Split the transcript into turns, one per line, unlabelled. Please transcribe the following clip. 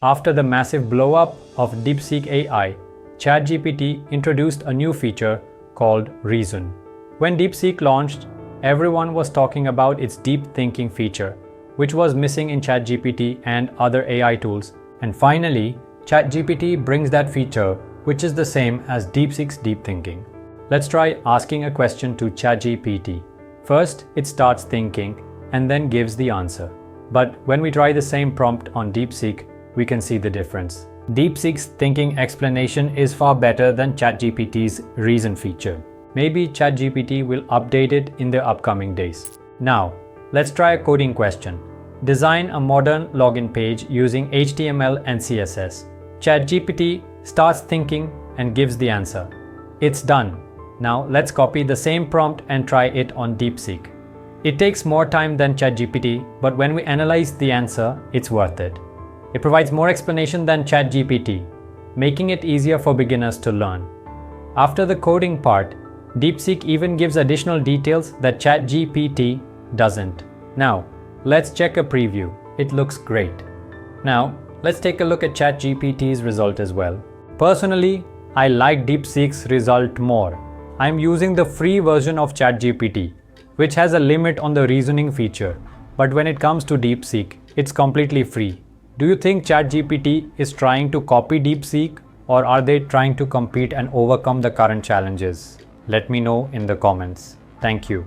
After the massive blow-up of DeepSeek AI, ChatGPT introduced a new feature called Reason. When DeepSeek launched, everyone was talking about its deep thinking feature, which was missing in ChatGPT and other AI tools. And finally, ChatGPT brings that feature, which is the same as DeepSeek's deep thinking. Let's try asking a question to ChatGPT. First, it starts thinking and then gives the answer. But when we try the same prompt on DeepSeek, we can see the difference. DeepSeek's thinking explanation is far better than ChatGPT's Reason feature. Maybe ChatGPT will update it in the upcoming days. Now, let's try a coding question. Design a modern login page using HTML and CSS. ChatGPT starts thinking and gives the answer. It's done. Now let's copy the same prompt and try it on DeepSeek. It takes more time than ChatGPT, but when we analyze the answer, it's worth it. It provides more explanation than ChatGPT, making it easier for beginners to learn. After the coding part, DeepSeek even gives additional details that ChatGPT doesn't. Now, let's check a preview. It looks great. Now, let's take a look at ChatGPT's result as well. Personally, I like DeepSeek's result more. I'm using the free version of ChatGPT, which has a limit on the reasoning feature. But when it comes to DeepSeek, it's completely free. Do you think ChatGPT is trying to copy DeepSeek, or are they trying to compete and overcome the current challenges? Let me know in the comments. Thank you.